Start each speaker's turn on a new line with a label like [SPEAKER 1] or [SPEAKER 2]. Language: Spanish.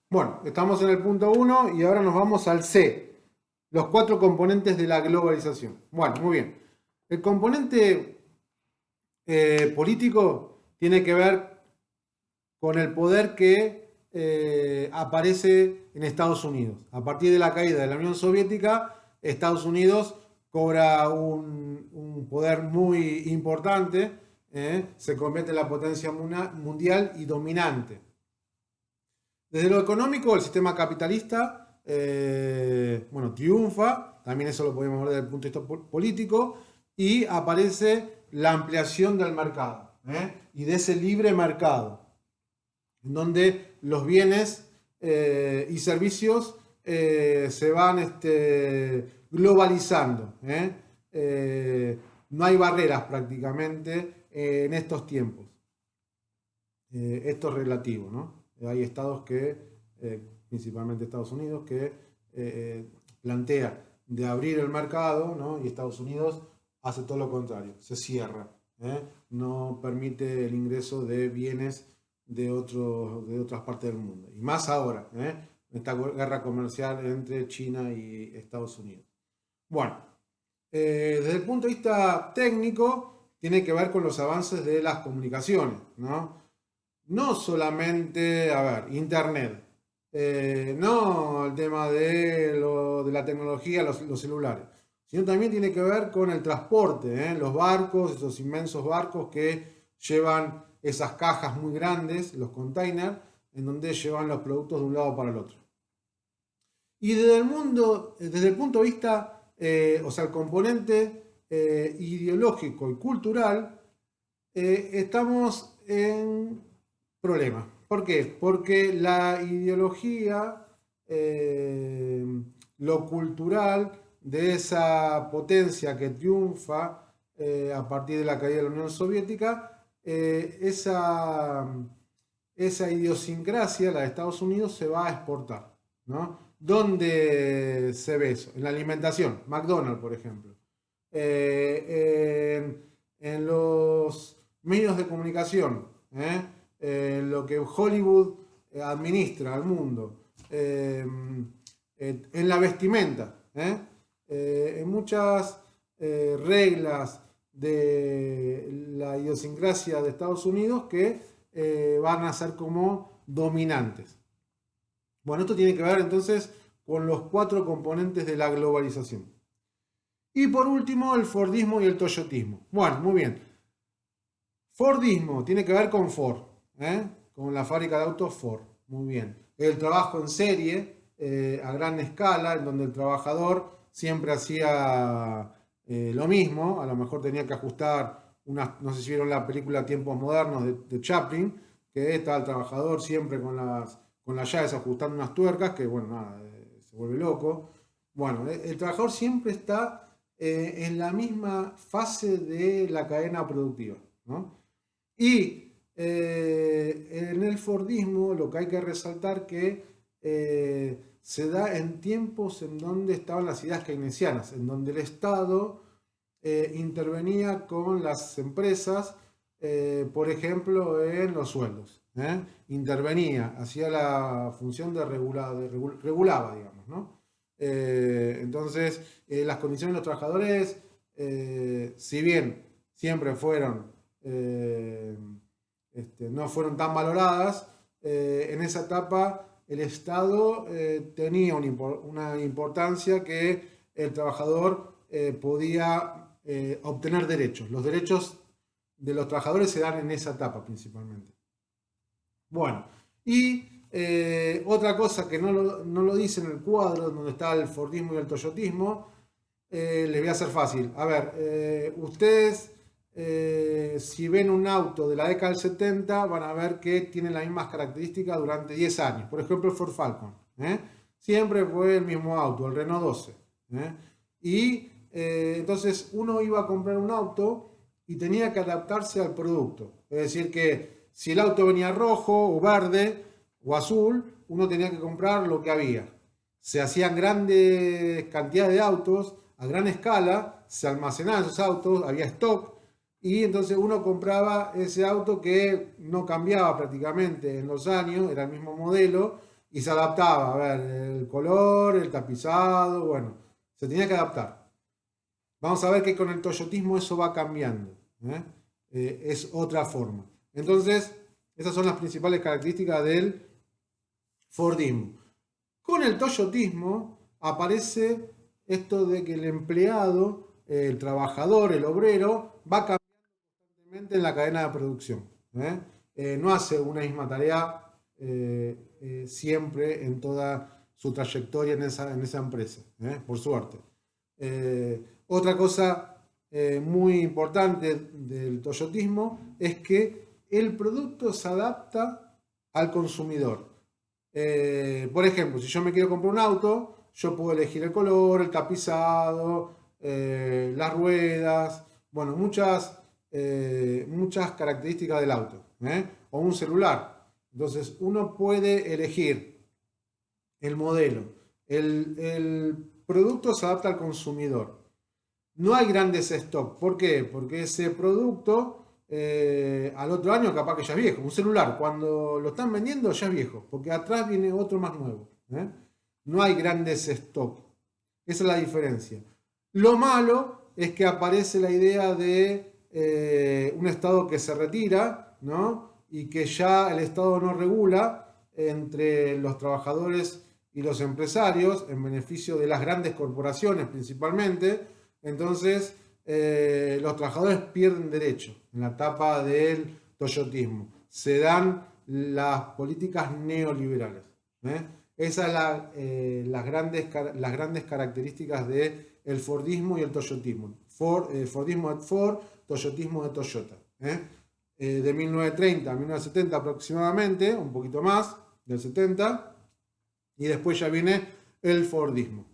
[SPEAKER 1] Bueno, estamos en el punto uno y ahora nos vamos al C, los cuatro componentes de la globalización. Bueno, muy bien. El componente político tiene que ver con el poder que aparece en Estados Unidos. A partir de la caída de la Unión Soviética, Estados Unidos cobra un poder muy importante, se convierte en la potencia mundial y dominante. Desde lo económico, el sistema capitalista, bueno, triunfa, también eso lo podemos ver desde el punto de vista político, y aparece la ampliación del mercado, y de ese libre mercado, en donde los bienes y servicios se van globalizando. No hay barreras prácticamente en estos tiempos. Esto es relativo, ¿no? Hay estados que, principalmente Estados Unidos, que plantea de abrir el mercado, ¿no? Y Estados Unidos hace todo lo contrario, se cierra, ¿eh? No permite el ingreso de bienes de otras partes del mundo. Y más ahora, esta guerra comercial entre China y Estados Unidos. Bueno, desde el punto de vista técnico, tiene que ver con los avances de las comunicaciones, ¿no? No solamente, a ver, Internet, no el tema de la tecnología, los celulares, sino también tiene que ver con el transporte, los barcos, esos inmensos barcos que llevan esas cajas muy grandes, los containers, en donde llevan los productos de un lado para el otro. Y desde el punto de vista, o sea, el componente ideológico y cultural, estamos en problemas. ¿Por qué? Porque la ideología, eh, lo cultural de esa potencia que triunfa a partir de la caída de la Unión Soviética, esa idiosincrasia, la de Estados Unidos, se va a exportar, ¿no? ¿Dónde se ve eso? En la alimentación, McDonald's, por ejemplo. En los medios de comunicación, lo que Hollywood administra al mundo, en la vestimenta, en muchas reglas de la idiosincrasia de Estados Unidos que van a ser como dominantes. Bueno, esto tiene que ver entonces con los cuatro componentes de la globalización. Y por último, el Fordismo y el Toyotismo. Bueno, muy bien. Fordismo tiene que ver con Ford, con la fábrica de autos Ford. Muy bien. El trabajo en serie, a gran escala, en donde el trabajador siempre hacía lo mismo, a lo mejor tenía que ajustar no sé si vieron la película Tiempos Modernos de Chaplin, que está el trabajador siempre con las llaves ajustando unas tuercas, que bueno, nada, se vuelve loco. Bueno, el trabajador siempre está en la misma fase de la cadena productiva, ¿no? Y en el Fordismo lo que hay que resaltar que se da en tiempos en donde estaban las ideas keynesianas, en donde el Estado intervenía con las empresas, por ejemplo, en los sueldos. Intervenía, hacía la función regulaba, digamos, ¿no? Entonces, las condiciones de los trabajadores, si bien siempre fueron no fueron tan valoradas, en esa etapa el Estado tenía una importancia que el trabajador podía obtener derechos. Los derechos de los trabajadores se dan en esa etapa principalmente. Bueno, y otra cosa que no lo dice en el cuadro donde está el Fordismo y el Toyotismo, les voy a hacer fácil. A ver, ustedes si ven un auto de la década del 70 van a ver que tiene las mismas características durante 10 años. Por ejemplo, el Ford Falcon. Siempre fue el mismo auto, el Renault 12. Y entonces uno iba a comprar un auto y tenía que adaptarse al producto. Es decir, que si el auto venía rojo o verde o azul, uno tenía que comprar lo que había. Se hacían grandes cantidades de autos a gran escala, se almacenaban esos autos, había stock, y entonces uno compraba ese auto que no cambiaba prácticamente en los años, era el mismo modelo, y se adaptaba, a ver, el color, el tapizado, bueno, se tenía que adaptar. Vamos a ver que con el toyotismo eso va cambiando, ¿eh? Es otra forma. Entonces, esas son las principales características del Fordismo. Con el toyotismo aparece esto de que el empleado, el trabajador, el obrero, va cambiando en la cadena de producción. ¿Eh? No hace una misma tarea siempre en toda su trayectoria en esa empresa, por suerte. Otra cosa muy importante del toyotismo es que el producto se adapta al consumidor. Por ejemplo, si yo me quiero comprar un auto, yo puedo elegir el color, el tapizado, las ruedas, bueno, muchas características del auto, o un celular. Entonces uno puede elegir el modelo. El producto se adapta al consumidor. No hay grandes stock. ¿Por qué? Porque ese producto al otro año capaz que ya es viejo. Un celular, cuando lo están vendiendo ya es viejo, porque atrás viene otro más nuevo. No hay grandes stock. Esa es la diferencia. Lo malo es que aparece la idea de un Estado que se retira, ¿no? Y que ya el Estado no regula entre los trabajadores y los empresarios en beneficio de las grandes corporaciones principalmente. Entonces, los trabajadores pierden derecho en la etapa del toyotismo. Se dan las políticas neoliberales. Esas son las grandes características del Fordismo y el toyotismo. Fordismo de Ford, toyotismo de Toyota. De 1930 a 1970 aproximadamente, un poquito más, del 70, y después ya viene el Fordismo.